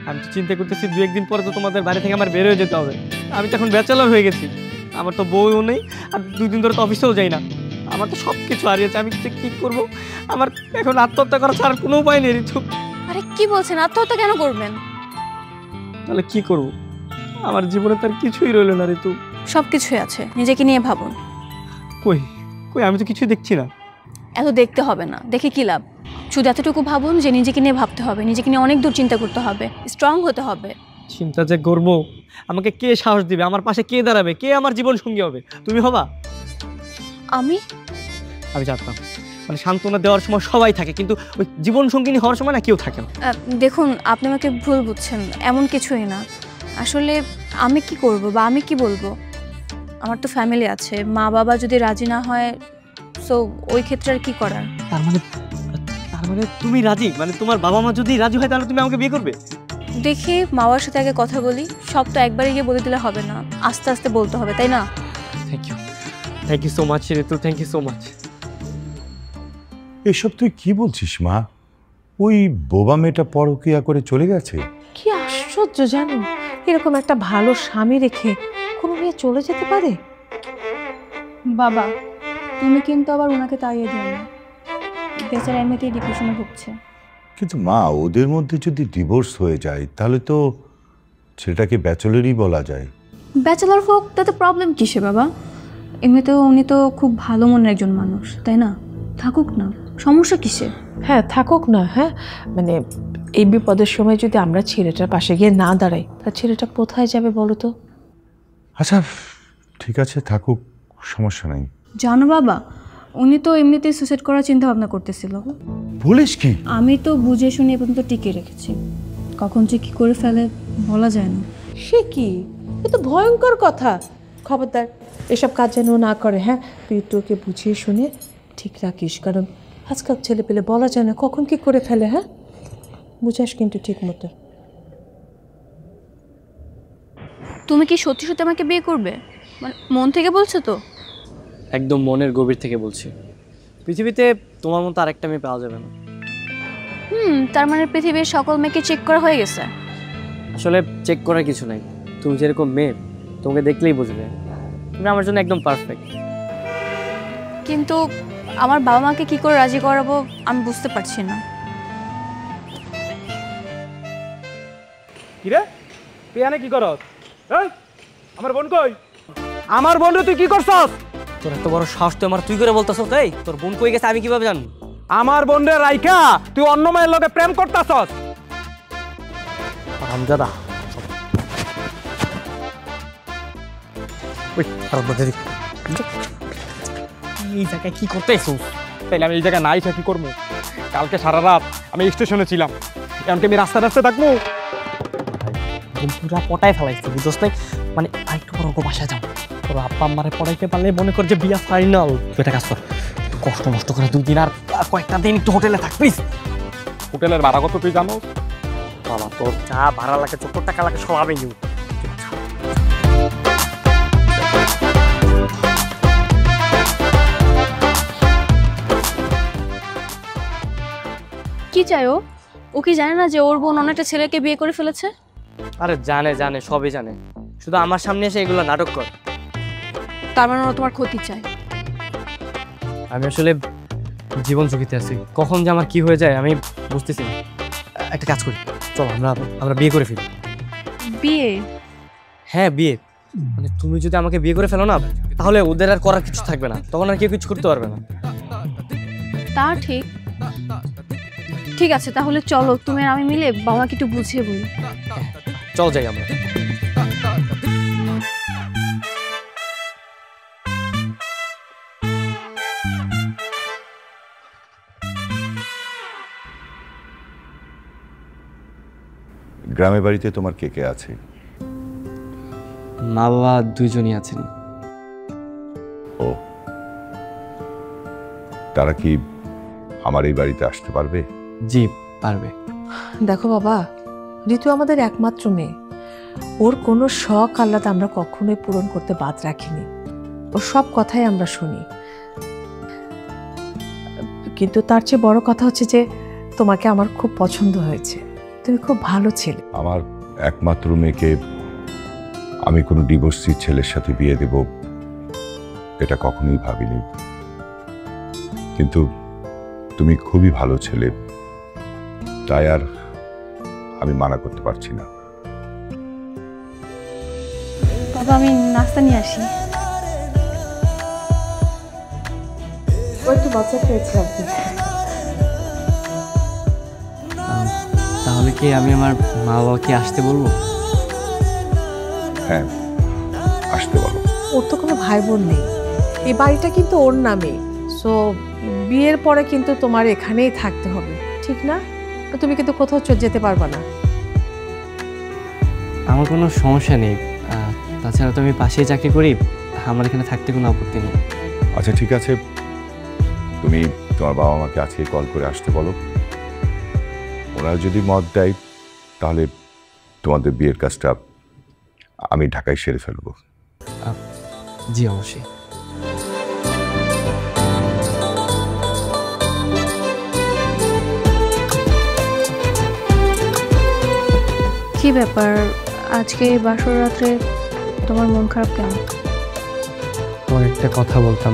Speaker 2: আমি তো চিন্তা করতেছি 2-1 দিন পরে তো তোমাদের বাড়ি থেকে আমার বের হয়ে যেতে হবে। আমি তো এখন ব্যাচেলর হয়ে গেছি। আমার তো বউও নেই, আর 2 দিন ধরে তো অফিসেও যাই না। আমার তো সব কিছু হারিয়েছে, আমি কি করব? আমার এখন আত্মহত্যা করা ছাড়া কোনো উপায় নেই ঋতু।
Speaker 4: আরে কি বলছেন, আত্মহত্যা কেন করবেন?
Speaker 2: তাহলে কি করব? আমার জীবনে তার কিছুই রইল না ঋতু।
Speaker 4: সব কিছুই আছে, নিজেকে নিয়ে ভাবুন।
Speaker 2: কই কই, আমি তো কিছুই দেখছি না।
Speaker 4: এত দেখতে হবে না, দেখে কি লাভ? শুধু এতটুকু ভাবুন যে নিজেকে নিয়ে ভাবতে হবে, নিজেকে নিয়ে অনেক দূর চিন্তা করতে হবে, স্ট্রং হতে হবে।
Speaker 2: চিন্তা যে করব, আমাকে কে সাহস দিবে? আমার পাশে কে দাঁড়াবে? কে আমার জীবন সঙ্গী হবে? তুমি হবা?
Speaker 4: আমি
Speaker 2: জানতাম, মানে সান্ত্বনা দেওয়ার সময় সবাই থাকে, কিন্তু ওই জীবন সঙ্গিনী হওয়ার সময় না কেউ থাকে না।
Speaker 4: দেখুন, আপনি আমাকে ভুল বুঝছেন, এমন কিছুই না। আসলে আমি কি করব বা আমি কি বলবো? আমার তো ফ্যামিলি আছে, মা বাবা যদি রাজি না হয়, সো ওই ক্ষেত্রে আর কি করার?
Speaker 2: তার মানে তুমি রাজি? মানে তোমার বাবা মা যদি রাজি হয় তাহলে তুমি আমাকে বিয়ে করবে?
Speaker 4: দেখি, মা বাবার সাথে আগে কথা বলি। সব তো একবারে গিয়ে বলে দিলে হবে না, আস্তে আস্তে বলতে হবে, তাই না?
Speaker 2: Thank you so much Ritu, thank you so much.
Speaker 5: এসব তুই কি বলছিস মা? ওই বোবা মেয়েটা পরকিয়া করে চলে গেছে?
Speaker 6: কি আশ্চর্য জানো, এরকম একটা ভালো স্বামী রেখে কোনো মেয়ে চলে যেতে পারে?
Speaker 4: বাবা, তুমি কিন্তু আবার ওনাকে তাড়িয়ে দিও না, বেচারা এমনিতেই ডিপ্রেশনে ভুগছে।
Speaker 5: কিন্তু মা, ওদের মধ্যে যদি ডিভোর্স হয়ে যায় তাহলে তো সেটাকে ব্যাচেলরই বলা যায়।
Speaker 4: ব্যাচেলর হোক, তাতে প্রবলেম কিসে বাবা? এমনিতেও উনি তো খুব ভালো মনের একজন মানুষ, তাই না? থাকুক না, সমস্যা কিসে?
Speaker 6: হ্যাঁ থাকুক না। হ্যাঁ মানে এই বিপদের সময় যদি আমরা ছেলেটার পাশে গিয়ে না দাঁড়াই, তা ছেলেটা কোথায় যাবে বলো তো?
Speaker 5: আচ্ছা ঠিক আছে, থাকুক, সমস্যা নাই।
Speaker 4: জানো বাবা, উনি তো এমনিতেই সুইসাইড করার চিন্তা ভাবনা করতেছিল।
Speaker 5: বলিস কি?
Speaker 4: আমি তো বুঝে শুনে এ পর্যন্ত টিকে রেখেছি, কখন যে কি করে ফেলে বলা যায় না।
Speaker 6: সে কি, এ তো ভয়ঙ্কর কথা। খবরদার এসব কাজ যেন না করে। হ্যাঁ তুই তোকে বুঝিয়ে শুনে ঠিক রাখিস, কারণ আজকাল ছেলে পেলে বলা যায় না কখন কি করে ফেলে। হ্যাঁ বুঝাস কিন্তু ঠিক মতো।
Speaker 4: তুমি কি সত্যি সত্যি আমাকে বিয়ে করবে? মানে মন থেকে বলছো তো?
Speaker 2: একদম মনের গভীর থেকে বলছি। পৃথিবীতে তোমার মতো আরেকটা মেয়ে পাওয়া যাবে না।
Speaker 4: তার মানে পৃথিবীর সকল মেয়েকে চেক করা হয়ে গেছে?
Speaker 2: আসলে চেক করার কিছু নাই, তুমি যেরকম মেয়ে তোমাকে দেখলেই বুঝবে তুমি আমার জন্য একদম পারফেক্ট।
Speaker 4: কিন্তু আমার বাবা মাকে কি করে রাজি করাবো আমি বুঝতে পারছি না।
Speaker 1: কিরে পেয়ানে কি করস? এই আমার বোন কই? আমার বোন তুই কি করছস?
Speaker 2: তোর এত বড় সাহস তুই আমার তুই করে বলতাছস? এই তোর বোন কই গেছে আমি কিভাবে জানবো?
Speaker 1: আমার বোন রে রাইখা তুই অন্য মেয়ের লগে প্রেম করতাছস?
Speaker 2: হামজাদা ওই এই জায়গায় কি করতেছিস?
Speaker 1: তাইলে আমি এই জায়গায় নাই কি করবো? কালকে সারা রাত আমি স্টেশনে ছিলাম, এমনকি আমি রাস্তায় থাকবো।
Speaker 2: পুরা পটায় ফেলাইছি, বুঝছ নাই? মানে আরেকটু বড় বাসায় যাও, তোর আব্বা আম্মারে পড়াইতে পারলে মনে কর যে বিয়া ফাইনাল। তুই একটা কাজ কর, কষ্ট মষ্ট করে 2 দিন আর কয়েকটা দিন একটু হোটেলে থাক প্লিজ।
Speaker 1: হোটেলের ভাড়া কত তুই জানো?
Speaker 2: বাবা তোর যা ভাড়া লাগে, 70 টাকা লাগে, সব আমি নিব।
Speaker 4: কি চাই ও? ও কি জানে না যে ওর বোন অনেকটা ছেলেকে বিয়ে করে ফেলেছে?
Speaker 2: আরে জানে জানে, সবই জানে, শুধু আমার সামনে এসে এগুলো নাটক কর।
Speaker 4: তার মানে ও তোমার ক্ষতি চায়?
Speaker 2: আমি আসলে জীবন ঝুঁকিতে আছি, কখন যে আমার কি হয়ে যায় আমি বুঝতেছি না। একটা কাজ করি, চল আমরা বিয়ে করে ফেলি।
Speaker 4: বিয়ে?
Speaker 2: হ্যাঁ বিয়ে। মানে তুমি যদি আমাকে বিয়ে করে ফেলো না, তাহলে ওদের আর করার কিছু থাকবে না, তখন আর কেউ কিছু করতে পারবে না।
Speaker 4: তা ঠিক। ঠিক আছে তাহলে চলো, তুমি আর আমি মিলে বাবাকে একটু বুঝিয়ে বলি।
Speaker 2: চল যাই আমরা।
Speaker 5: গ্রামের বাড়িতে তোমার কে কে আছে?
Speaker 2: মা বাবা 2 জনই আছেন।
Speaker 5: ও, তারা কি আমার এই বাড়িতে আসতে পারবে?
Speaker 2: জি পারবে।
Speaker 6: দেখো বাবা, ঋতু আমাদের একমাত্র মেয়ে, ওর কোনো শখ আহ্লাদ আমরা কখনোই পূরণ করতে বাদ রাখিনি, ওর সব কথাই আমরা শুনি। কিন্তু তার চেয়ে বড় কথা হচ্ছে যে তোমাকে আমার খুব পছন্দ হয়েছে, তুমি খুব ভালো ছেলে।
Speaker 5: আমার একমাত্র মেয়েকে আমি কোনো ডিভোর্সি ছেলের সাথে বিয়ে দেব এটা কখনোই ভাবিনি, কিন্তু তুমি খুবই ভালো ছেলে, তাই আর আমি মানা করতে পারছি না।
Speaker 4: বাবা আমি নাস্তা নিয়ে আসি।
Speaker 6: ও একটু বাচ্চা খেয়েছে আপনি।
Speaker 2: তাহলে কি আমি আমার মা বাবাকে আসতে বলবো?
Speaker 5: হ্যাঁ, আসতে বলো।
Speaker 6: ওর তো কোনো ভাই বোন নেই, এই বাড়িটা কিন্তু ওর নামে। সো বিয়ের পরে কিন্তু তোমার এখানেই থাকতে হবে, ঠিক না? তুমি কিন্তু কোথাও যেতে পারবা না।
Speaker 2: আমার কোনো সমস্যা নেই, তাছাড়া তো আমি পাশেই চাকরি করি, আমার এখানে থাকতে কোনো আপত্তি নেই।
Speaker 5: আচ্ছা ঠিক আছে, তুমি তোমার বাবা মাকে আজকে কল করে আসতে বলো। ওরা যদি মত দেয় তাহলে তোমাদের বিয়ের কাজটা আমি ঢাকায় সেরে ফেলবো।
Speaker 2: জি অবশ্যই।
Speaker 4: কি ব্যাপার আজকে এই বাসর রাত্রে তোমার মন খারাপ কেন?
Speaker 2: তোমার একটা কথা বলতাম,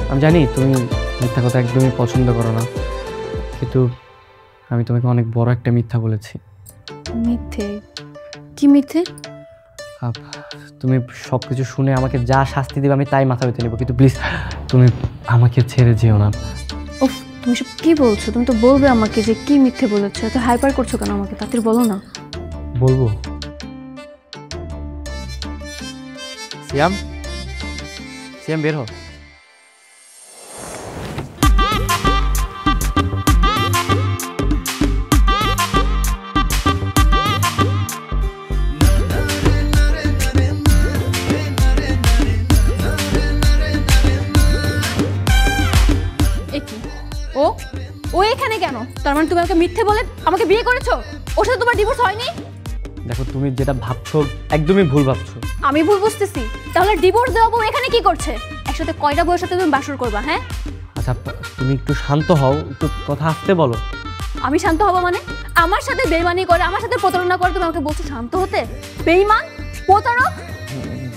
Speaker 2: আমি জানি তুমি মিথ্যা কথা একদমই পছন্দ করো না, কিন্তু আমি তোমাকে অনেক বড় একটা মিথ্যা বলেছি।
Speaker 4: মিথ্যে? কি মিথ্যে?
Speaker 2: তুমি সব কিছু শুনে আমাকে যা শাস্তি দেবে আমি তাই মাথা পেতে নেবো, কিন্তু প্লিজ তুমি আমাকে ছেড়ে যেও না।
Speaker 4: উফ, তুমি সব কি বলছো? তুমি তো বলবে আমাকে যে কি মিথ্যে বলেছো। এত হাইপার করছো কেন আমাকে? তাড়াতাড়ি বলো না।
Speaker 2: বলবো। সিয়াম, সিয়াম বের হো।
Speaker 4: ও এখানে কেন? তার মানে তুমি আমাকে মিথ্যে বলে আমাকে বিয়ে করেছো? ওর সাথে তোমার ডিভোর্স হয়নি?
Speaker 2: দেখো তুমি যেটা ভাবছো একদমই ভুল ভাবছো।
Speaker 4: আমি ভুল বুঝতেছি? তাহলে ডিভোর্স দেওয়া বউ এখানে কি করছে? একসাথে কয়টা বউয়ের সাথে তুমি বাসর করবা? হ্যাঁ
Speaker 2: আচ্ছা তুমি একটু শান্ত হও, একটু কথা আসতে বলো।
Speaker 4: আমি শান্ত হব মানে? আমার সাথে বেইমানি করে, আমার সাথে প্রতারণা করে তুমি আমাকে বলছো শান্ত হতে? বেইমান, প্রতারক।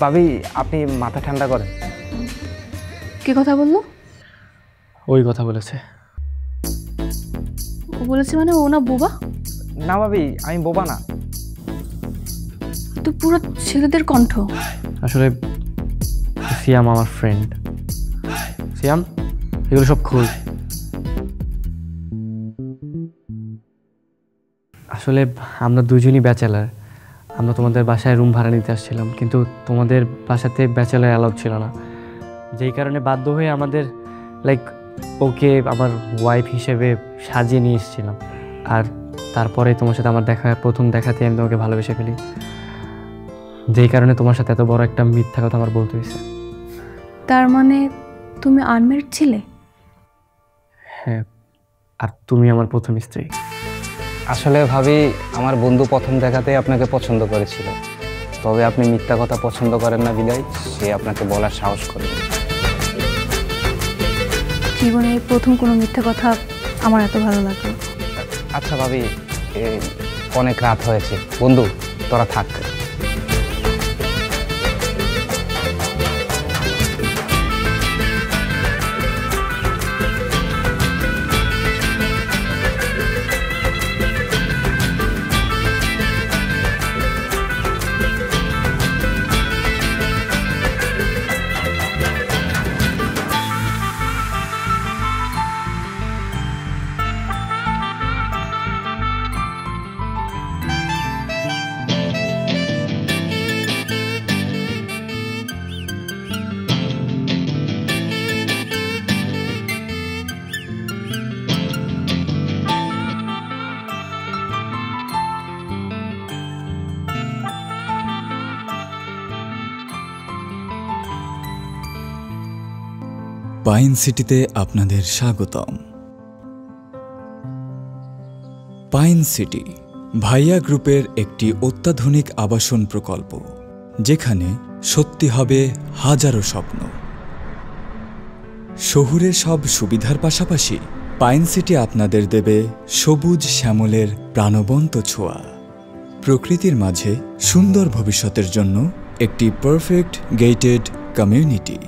Speaker 1: ভাবি আপনি মাথা ঠান্ডা করেন।
Speaker 4: কি কথা বললো?
Speaker 2: ওই কথা বলেছে।
Speaker 4: ও বলেছে মানে ও না বোবা?
Speaker 1: না ভাবি, আমি বোবা না।
Speaker 4: তো পুরো ছেলেদের কণ্ঠ।
Speaker 2: আসলে সিয়াম আমার ফ্রেন্ড। সিয়াম এগুলো সব খোঁজ। আসলে আমরা দুজনই ব্যাচেলার, আমরা তোমাদের বাসায় রুম ভাড়া নিতে আসছিলাম, কিন্তু তোমাদের বাসাতে ব্যাচেলার অ্যালাউড ছিল না, যেই কারণে বাধ্য হয়ে আমাদের ওকে আমার ওয়াইফ হিসেবে সাজিয়ে নিয়ে এসেছিলাম। আর তারপরে তোমার সাথে আমার প্রথম দেখাতে আমি তোমাকে ভালোবেসে ফেলি, যেই কারণে তোমার সাথে এত বড় একটা মিথ্যা কথা আমার বলতে হয়েছে।
Speaker 4: তার মানে তুমি আনম্যারিড ছিলে?
Speaker 2: হ্যাঁ, আর তুমি আমার প্রথম স্ত্রী।
Speaker 1: আসলে ভাবি আমার বন্ধু প্রথম দেখাতেই আপনাকে পছন্দ করেছিল, তবে আপনি মিথ্যা কথা পছন্দ করেন না বিদায় সে আপনাকে বলার সাহস করেনি।
Speaker 4: জীবনে প্রথম কোনো মিথ্যা কথা আমার এত ভালো লাগলো।
Speaker 1: আচ্ছা ভাবি, অনেক রাত হয়েছে, বন্ধু তোরা থাক।
Speaker 8: পাইন সিটিতে আপনাদের স্বাগতম। পাইন সিটি ভাইয়া গ্রুপের একটি অত্যাধুনিক আবাসন প্রকল্প, যেখানে সত্যি হবে হাজারো স্বপ্ন। শহুরের সব সুবিধার পাশাপাশি পাইন সিটি আপনাদের দেবে সবুজ শ্যামলের প্রাণবন্ত ছোঁয়া। প্রকৃতির মাঝে সুন্দর ভবিষ্যতের জন্য একটি পারফেক্ট গেটেড কমিউনিটি।